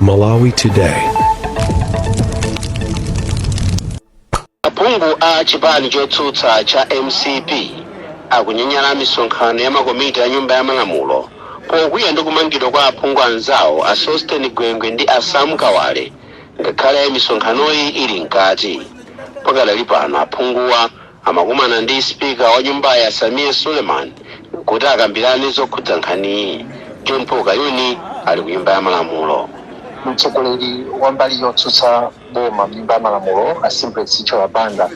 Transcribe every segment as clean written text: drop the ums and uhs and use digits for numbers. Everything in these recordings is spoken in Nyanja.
Malawi Today. Aphungu a chipani chotsutsa cha MCP akunyanyala misonkhano ya makomiti a nyumba ya malamulo pokwiya ndi kumangidwa kwa aphungu anzawo a Sosteni Gwengwe ndi a Sam Kawale ngakhale misonkhanoyi ili mkati. Pakadali pano aphunguwa amakumana ndi spika wa nyumba ya Samia Suleiman kuti akambirane zokhudza nkhaniyi. John Paul Kayuni ali ku nyumba ya malamulo. Mtsogoleri wa mbali yotsutsa boma nyumba ya malamulo a Simplex Banda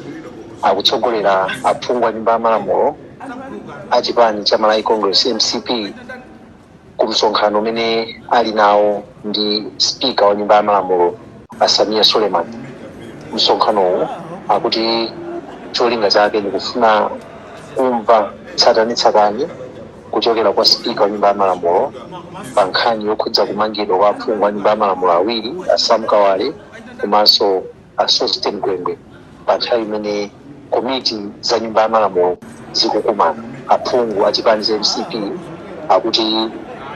akutsogolera aphungu a nyumba ya malamulo a chipani cha Malawi Congress MCP ku msonkhano umene ali nawo ndi spika wa nyumba ya malamulo a Samia Suleiman. Msonkhanowu akuti cholinga chake ni kufuna kumva tsatanetsatane kuchokera kwa spika wa nyumba ya malamulo pa nkhani yokhudza kumangidwa kwa aphungu a nyumba ya malamulo awiri a Sam Kawale komanso a Sosteni Gwengwe pa nthawi imene komiti za nyumba ya malamulo zikukumana. Aphungu a chipani cha MCP akuti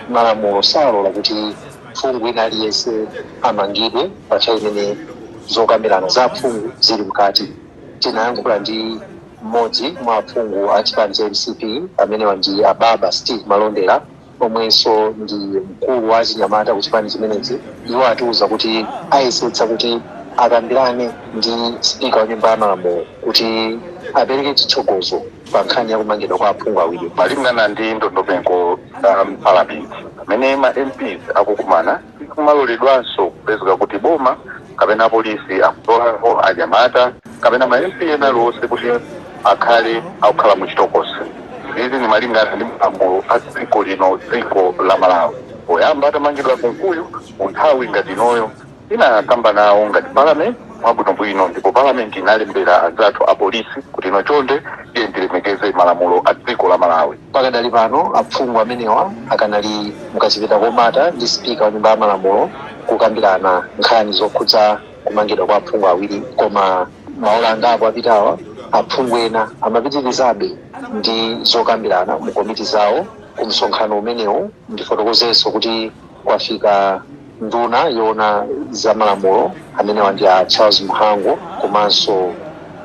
malamulo salola kuti phungu ina aliyense amangidwe pa nthawi imene zokambirana za aphungu zili mkati. Tinayankhula ndi mmodzi mwa aphungu a chipani cha MCP amene ndi Ababa Steve Malondera omwenso ndi mkulu wa achinyamata ku chipani chimenechi. Iwo atiuza kuti ayesetsa kuti akambirane ndi spika wa nyumba ya malamulo kuti apereke chitsogozo pa nkhani ya kumangidwa kwa aphungu awiri. Malingana ndi ndondomeko parliament amene ma MPs akukumana kumaloledwanso kupezeka kuti boma kapena polisi akutolaho anyamata kapena ma MP ena aliwonse kuti akhale akukhala muchitokosi. Izi ni malingana ndi malamulo a dziko lino, dziko la Malawi. Poyamba atamangidwa konkuyo munthawi ngati inoyo inakamba nawo ngati parliament mwabwinobwino, ndipo parliament inalembera anzathu a polisi kuti ino chonde iye ndilemekeze malamulo a dziko la Malawi. Pakadali pano aphungu amenewa akanali mukachipita komata ndi spika wa nyumba ya malamulo kukambirana nkhani zokhudza kumangidwa kwa aphungu awiri, koma maola angapo apitawa aphungu ena amapitirizabe ndi zokambirana mu komiti zawo. Ku msonkhano umenewu ndifotokozenso kuti kwafika nduna yoona za malamulo amenewa ndi a Charles Mhango komanso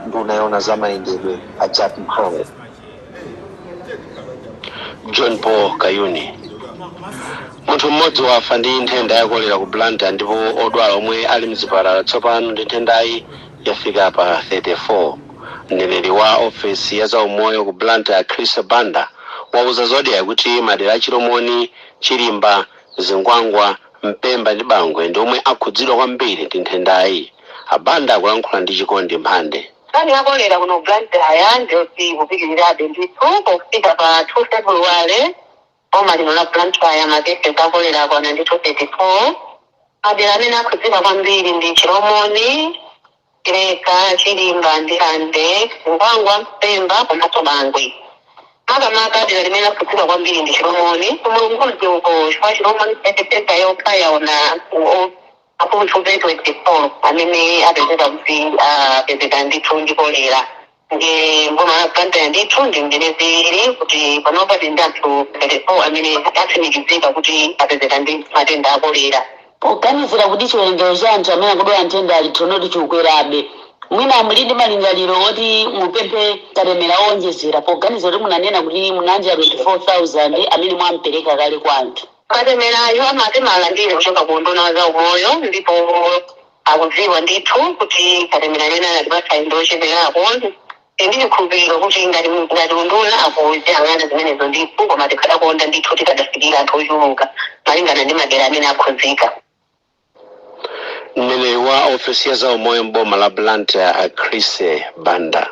nduna yoona za mayendedwe a Jack Mhango. John Paul Kayuni. Munthu mmodzi wafa ndi nthenda ya kolera ku Blantyre ndipo odwala omwe ali mzipatala tsopano ndi nthendayi yafika pa 34. Mneneri wa ofesi ya zaumoyo ku Blantyre Chris Banda wauza zodiya kuti madera a Chiromoni, Chilimba, Zingwangwa, Mpemba ndi Bangwe ndi omwe akhudzidwa kwambiri ndi nthendayi. Abanda akulankhula ndi Chikondi Mphande. Nkhani ya kolera kuno Blantyre ndi kupitirizabe ndithu pofika pa 2 February boma lino la Blantyre makete a kolera akwana ndi 34. Madera amene akhudzidwa kwambiri ndi Chiromoni, Kireka, Chilimba ndi Hande, Zingwangwa, Mpemba komanso Bangwe. Makamaka dera limene akhudzidwa kwambiri ndi Chiromoni. Mulunguzi uko chifukwa Chiromoni pesa yokha yaona aphungu 24 amene apezeka kuti apezeka ndithu ndi kolera. Nge mboma la Blantyre ndithu ndi mdere kuti panopa ndi anthu 34 amene atsimikizika kuti apezeka ndi matenda a kolera. Poganizira kuti chiwerengero cha anthu amene akudwala nthenda alitonoti chikukwerabe, mwina muli ndi malingaliro oti mupemphe katemera owonjezera poganizira kuti munanena kuti munanja 24,000 amene mwampereka kale kwa anthu. Katemerayo amalandira kuchoka ku nduna za umoyo ndipo akudziwa ndithu kuti katemera lena alipasa ndocheperako. Ndili khulupiriro kuti ngati nduna akuziyang'ana zimenezo ndipo koma tikadakonda ndithu tikadafikira anthu ochuluka malingana ndi madera amene akhudzika. Mneneri wa ofesi ya zaumoyo mboma la Blantyre Chris Banda.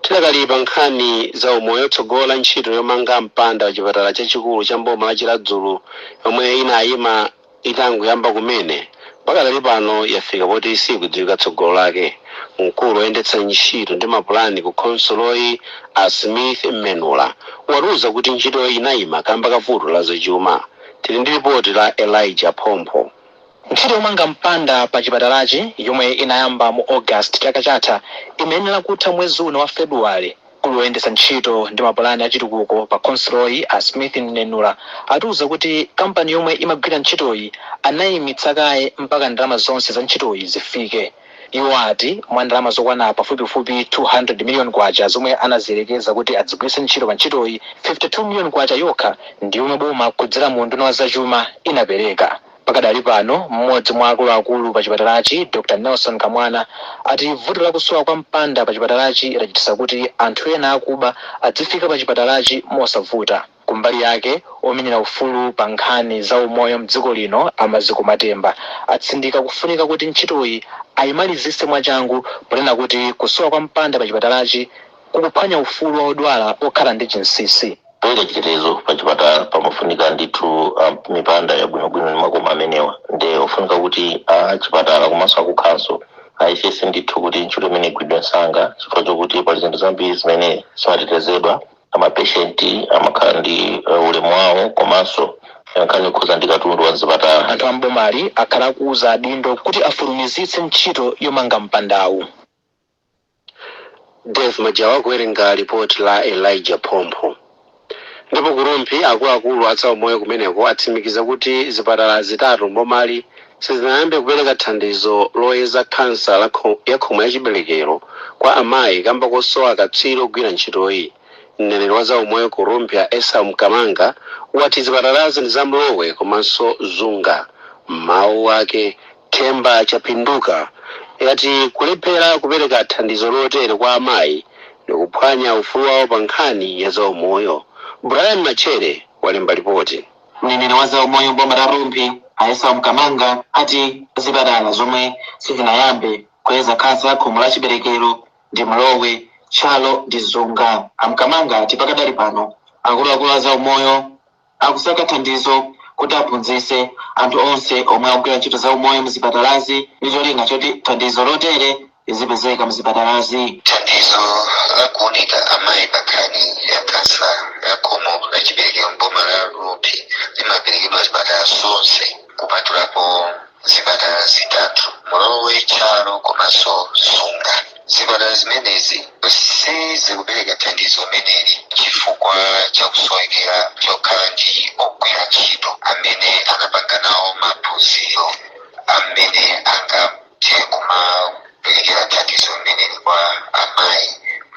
Tidakali pa nkhani zaumoyo yotsogola ntchito yomanga mpanda wachipatala chachikulu cha mboma la Chiradzulu yomwe inayima itangoyamba kumene pakadali pano yafika poti sikudziwika tsogolo lake. Mkulu woyendetsa ntchito ndi mapulani ku konsoloyi a Smith Menula watiuza kuti ntchito inayima kamba ka vuto la zachuma. Tili ndi ripoti la Elijah Pompo. Ntchito yomanga mpanda pa chipatalachi yomwe inayamba mu August chaka chatha imayenera kutha mwezi uno wa February ku mkulu woyendetsa ntchito ndi mapulani achitukuko pa Consuloyi a Smith Nenula atiuza kuti kampani yomwe imagwira ntchitoyi anayimitsa kaye mpaka ndalama zonse za ntchitoyi zifike. Iwo ati mwa ndalama zokwana pafupifupi 200 million kwacha zomwe anaziyerekeza kuti adzigwiritse ntchito pa ntchitoyi, 52 million kwacha yokha ndi yomwe boma kudzera mu nduna wa zachuma inapereka. Pakadali pano mmodzi mwa akuluakulu pa chipatalachi Dr. Nelson Kamwana ati vuto lakusowa kwa mpanda pa chipatalachi lachititsa kuti anthu ena akuba adzifika pa chipatalachi mosavuta. Kumbali yake omenyera ufulu pa nkhani za umoyo mdziko lino Amaziko Matemba atsindika kufunika kuti ntchitoyi ayimalizitse mwachangu ponena kuti kusowa kwa mpanda pa chipatalachi kukuphwanya ufulu wa odwala okhala ndi chinsinsi. Toile chitetezo pa chipatala pamafunika ndithu mipanda yabwinobwino ndi makoma amenewa ndi ofunika kuti chipatala komanso akukhanso ayesese ndithu kuti ntchito imene igwidwe msanga chifukwa chokuti pali zinthu zambiri zimene zimatetezedwa amapeshenti amakhala ndi ulemu wawo komanso yankhani kukhuza ndi katundu wa mzipatala. Anthu ambomali akhala akuuza adindo kuti afulumizitse ntchito yomanga mpandawu. Dave Majawa kuwerenga ripoti la Elijah Pompo. Ndipo kurumpi akuluakulu a zaumoyo kumeneko atsimikiza kuti zipatala zitatu mbomali sizinayambe kupereka thandizo loyeza kansa ya khomo ya chiberekero kwa amayi kamba kosowa katswiri ogwira ntchitoyi. Mneneri wa zaumoyo kurumpi Esa Mkamanga wati zipatalazi ndi zamlowe komanso zunga. Mawu ake Themba Chapinduka yati kulephera kupereka thandizo lotere kwa amayi ndikuphwanya ufulu wawo pa nkhani ya zaumoyo. Brian Machere walemba ripoti. Mneneri wa zaumoyo boma la Rumpi Esa Mkamanga ati zipatala zomwe sizinayambe kuyeza kansa ya khomo la chiberekero ndi mlowe Chalo ndi zunga. Amkamanga ati pakadali pano akuluakulu a zaumoyo akusaka thandizo kuti aphunzitse anthu onse omwe akugwira ntchito zaumoyo mzipatalazi ndi cholinga choti thandizo lotere lizipezeka mzipatalazi. Thandizo la kuunika amayi pa nkhani ya kansa ya khomo la chiberekero mboma la Rumpi limaperekedwa zipatala zonse kupatulapo zipatala zitatu mlowe Chalo komanso zunga. Zipatala zimenezi sizikupereka thandizo limeneli chifukwa chakusowekera chokhala ndi ogwira ntchito amene anapanga nawo maphunziro amene angathe kumaperekera thandizo limeneli kwa amayi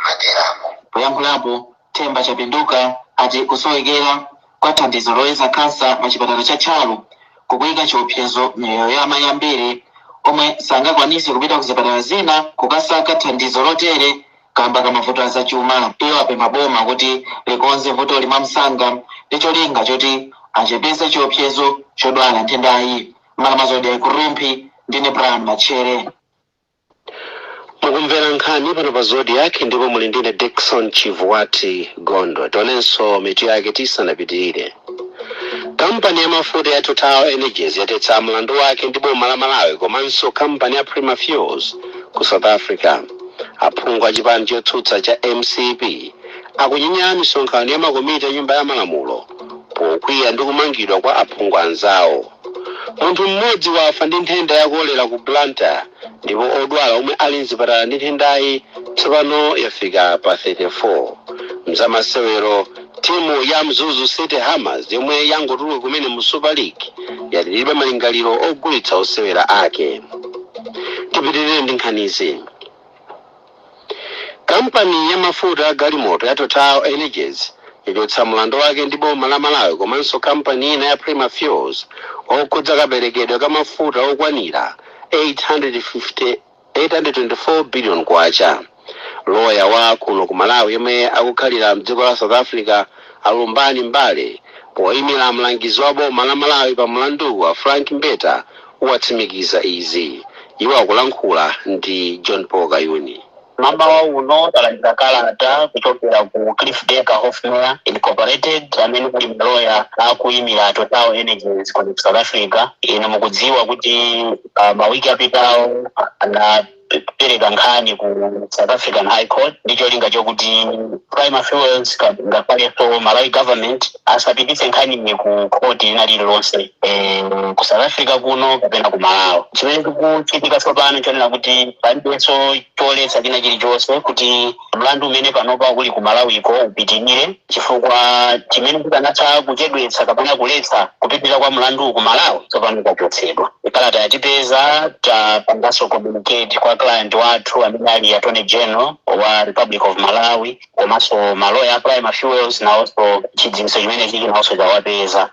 maderamo. Poyankhulapo Themba Chapinduka ati kusowekera kwa thandizo loyeza kansa pa chipatala cha Chalo kukuyika chiopsezo miyoyo ya amayi ambiri omwe sangakwanise kupita ku zipatala zina kukasaka thandizo lotere kamba ka mavuto a zachuma. Iwo apempha boma kuti likonze vuto limwa msanga ndi cholinga choti achepetse chiopsezo chodwala nthendayi. Mmalamazo ya Kurumpi ndine Brian Machere. Mukumvera nkhani pano pa Zodiac ndipo muli ndine Dickson Chivuati Gondo. Tionenso mitu yake tisanapitirire. Kampani ya mafuta ya Total Energies yatetsa mlandu wake ndi boma la Malawi komanso kampani ya Prima Fuels ku South Africa. Aphungu a chipani chotsutsa cha MCP akunyenyera misonkhano ya makomiti a nyumba ya malamulo pokwiya ndi kumangidwa kwa aphungu anzawo. Munthu mmodzi wafa ndi nthenda ya kolera ku Blantyre ndipo odwala omwe ali mzipatala ndi nthendayi tsopano yafika pa 34. Mzamasewero timu ya Mzuzu City Hammers yomwe yangotuluka kumene mu Super League yatilibe malingaliro ogulitsa osewera ake. Tipitirire ndi nkhanizi. Kampani ya mafuta ya galimoto ya Total Energies yachotsa mlandu wake ndi boma la Malawi komanso kampani ina ya Prima Fuels okhudza kaperekedwe ka mafuta okwanira 824 billion kwacha. Loya wa kuno ku Malawi yomwe akukhalira mdziko la South Africa Alumbani Mbale poyimira mlangizi wa boma la Malawi pa mlandu wa Frank Mbeta watsimikiza izi. Iwo akulankhula ndi John Paul Kayuni. Mamba wa uno talandira kalata kuchokera ku Cliff Decker Hoffman Incorporated amene kuli mloya akuyimira Total Energies ku South Africa. Ino mukudziwa kuti mawiki apitawo pereka nkhani ku South African High Court ndicho linga chokuti prima fuels ngakaleso Malawi government asapitise nkhani ku court ina lililonse ku South Africa kuno kapena ku Malawi. Chimene chikuchitika tsopano chonena kuti palibenso choletsa china chilichonse kuti mlandu umene panopa uli ku Malawi ko upitirire, chifukwa chimene chikanatha kuchedwetsa kapena kuletsa kupitirira kwa mlandu ku Malawi tsopano kwachotsedwa. Ikalata yatipeza tapanganso communicate kwa client wathu amene ali Attorney General wa Republic of Malawi komanso maloya a Prima Fuels nawonso chidziwitso chimene chili nawonso chawapeza.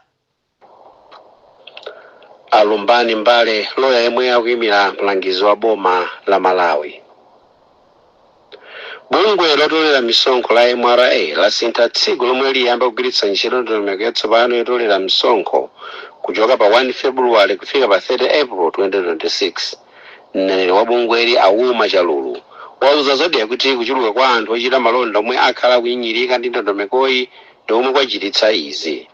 Alumbani Mbale, loya yemwe akuyimira mlangizi wa boma la Malawi. Bungwe lotolera misonkho la MRA lasintha tsiku lomwe liyamba kugwiritsa ntchito ndondomeko yatsopano yotolera misonkho kuchoka pa 1 February kufika pa 30 April 2026. Mneneri wa bungweli Auma Chalulu wauza zodiya kuti kuchuluka kwa anthu ochita malonda omwe akhala kuyinyirika ndi ndondomekoyi ndiomwe kwachititsa izi.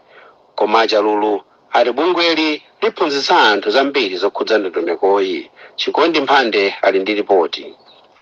Koma Chalulu ati bungweli liphunzitsa anthu zambiri zokhudza ndondomekoyi. Chikondi Mphande ali ndi ripoti.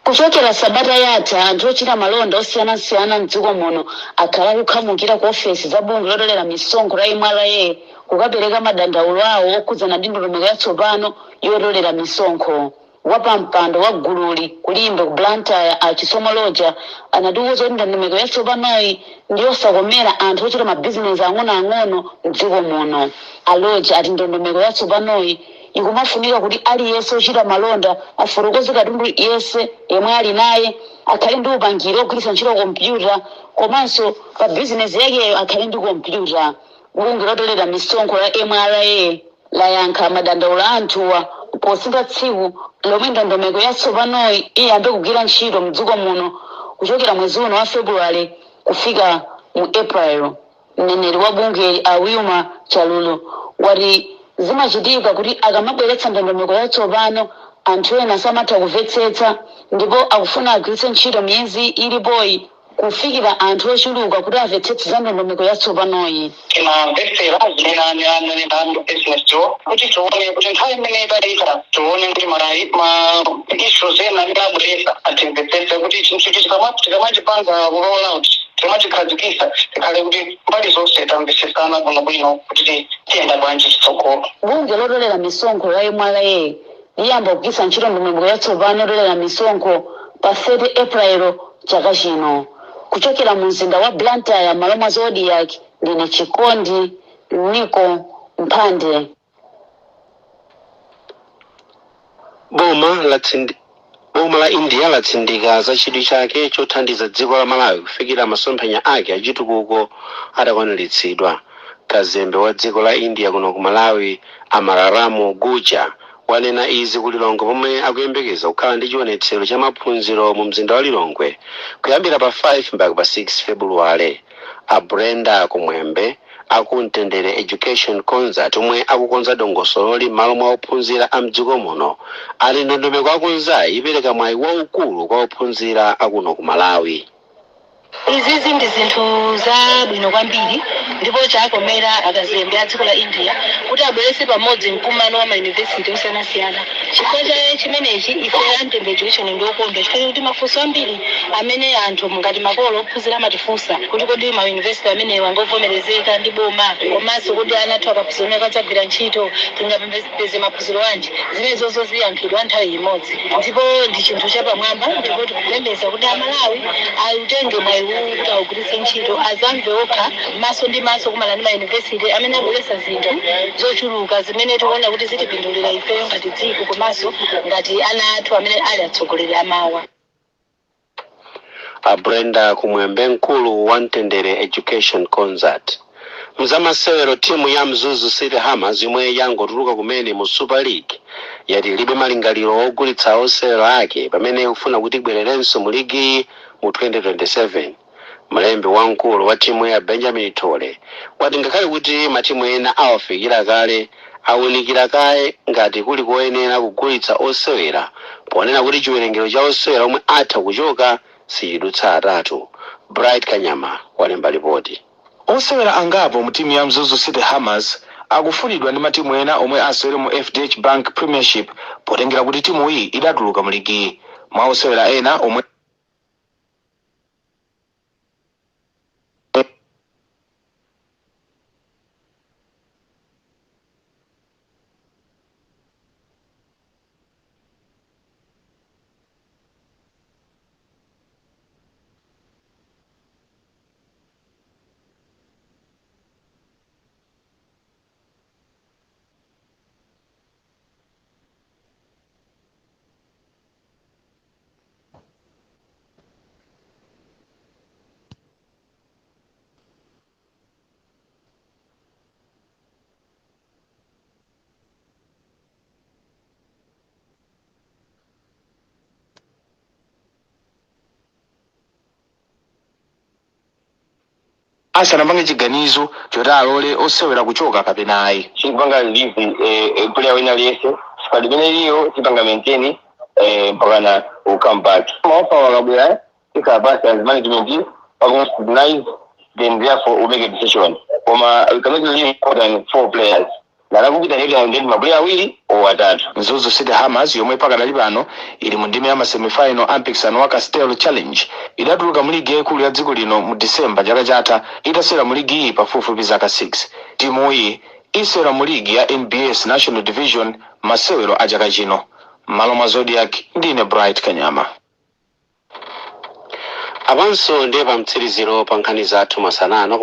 Kuchokera Sabata yatha anthu ochita malonda osiyanasiyana mdziko muno akhala kukhamukira ku ofesi za bungwe lotolera misonkho la MRA kukapereka madandaulo awo okhudzana ndi ndondomeko yatsopano yotolera misonkho. Wapampando wa gululi kulimbe ku Blantyre Chisomo Loja anatiwuza kuti ndondomeko yatsopanoyi ndiyosakomera anthu ochita mabizinesi ang'onoang'ono mdziko muno. Aloja ati ndondomeko yatsopanoyi ikumafunika kuti aliyense ochita malonda afotokoze katundu yense yemwe ali naye, akhale ndi upangiri ogwiritsa ntchito kompyuta, komanso pa bizinesi yakeyo akhale ndi kompyuta. Bungwe lotolera misonkho la MRA layankha madandaulo a anthuwa posintha tsiku lomwe ndondomeko yatsopanoyi iyambe kugwira ntchito mdziko muno kuchokera mwezi uno wa February kufika mu April. Mneneri wa bungwe Auma Chalulu wati zimachitika kuti akamabweretsa ndondomeko yatsopano anthu ena samatha kumvetsetsa ndipo akufuna agwiritse ntchito miyezi ilipoyi kufikira anthu ochuluka kuti amvetsetse za ndondomeko yatsopanoyi. Timamvetsera zimene anthu business jo kuti tione kuti nthawi imene italika tione kuti ma issues ena ndabweresa atimvetsetse kuti chinthu tikamachipanga roll out timachikhazikisa tikhale kuti mbali zonse tamvetsesana bwinobwino kuti tiyenda bwanji chitsogolo. Bungwe lotolera misonkho la MRA liyamba kugwiritsa ntchito ndondomeko yatsopano yotolera misonkho pa 30 April chaka chino. Kuchokera mu mzinda wa Blantyre malo mwa Zodiac ndine Chikondi Niko Mphande. Boma la India latsindika za chidwi chake chothandiza dziko la Malawi kufikira masomphenya ake achitukuko atakwaniritsidwa. Kazembe wa dziko la India kuno ku Malawi Amararamu Guja wanena izi ku Lilongwe pomwe akuyembekeza kukhala ndi chionetsero cha maphunziro mu mzinda wa Lilongwe kuyambira pa 5 mpaka pa 6 February. Brenda Kumwembe akuntendere education concert omwe akukonza dongosololi malo mwa ophunzira a mdziko muno ali ndondomeko akonzayi ipereka mwayi waukulu kwa ophunzira akuno ku Malawi. Izizi ndi zinthu zabwino kwambiri ndipo chakomera akazembe a dziko la India kuti abweretse pamodzi mkumano wa mayunivesiti osiyanasiyana. Chifukwa chimenechi ife Mtembe Education ndiokonda chifukwa kuti mafunso ambiri amene anthu ngati makolo ophunzira amatifunsa kuti kodi mayunivesiti amene wangovomerezeka ndi boma komanso kuti anathu akaphunzira akadzagwira ntchito tingapeze maphunziro anji, zimenezozo ziyankhidwa nthawi imodzi. Ndipo ndi chinthu chapamwamba ndipo tikupembedza kuti Amalawi atenge mwayi kuti agwiritse ntchito azamve okha maso ndi maso kumana ndi mayunivesiti amene abweretsa zinthu zochuluka zimene tikuona kuti zitipindulira ifeyo ngati dziko komanso ngati ana athu amene ali atsogoleri amawa. Brenda Kumwembe mkulu wa Mtendere Education Concert. Mzamasewero timu ya Mzuzu City Hammers yomwe yangotuluka kumene mu Super League yati libe malingaliro ogulitsa osewera ake pamene ikufuna kuti ibwererenso mu ligi mu 2027. Mlembi wamkulu wa timu ya Benjamin Tole wati ngakhale kuti matimu ena awafikira kale awunikira kaye ngati kuli koyenera kugulitsa osewera ponena kuti chiwerengero cha osewera omwe atha kuchoka sichidutsa atatu. Bright Kanyama walemba ripoti. Osewera angapo mu timu ya Mzuzu City Hammers akufunidwa ndi matimu ena omwe asewere mu FDH Bank Premiership potengera kuti timu iyi idatuluka mu ligi. mwa osewera ena omwe asanapange chiganizo choti alole osewera kuchoka kapena ayi. chipanga livi player wina liyese squad limene liyo chipanga maintain mpakana come back maofa wakabwera ikabasa as management recognize then therefore we make a decision we cannot leave more than 4 players nakupita ndio ndio maplayer awiri o watatu. Mzuzu City Hammers yomwe pakadali pano ili mu ndime ya semi-final ampikisano wa Castel Challenge idatuluka mu ligi yaikulu ya dziko lino mu December chaka chatha itasera mu ligi iyi pafupifupi zaka 6. Timu iyi isera mu ligi ya NBS National Division masewero a chaka chino. Malo mwa Zodiac ndine Bright Kanyama. Avanso ndiye pamtsiriziro pa nkhani zathu masanano.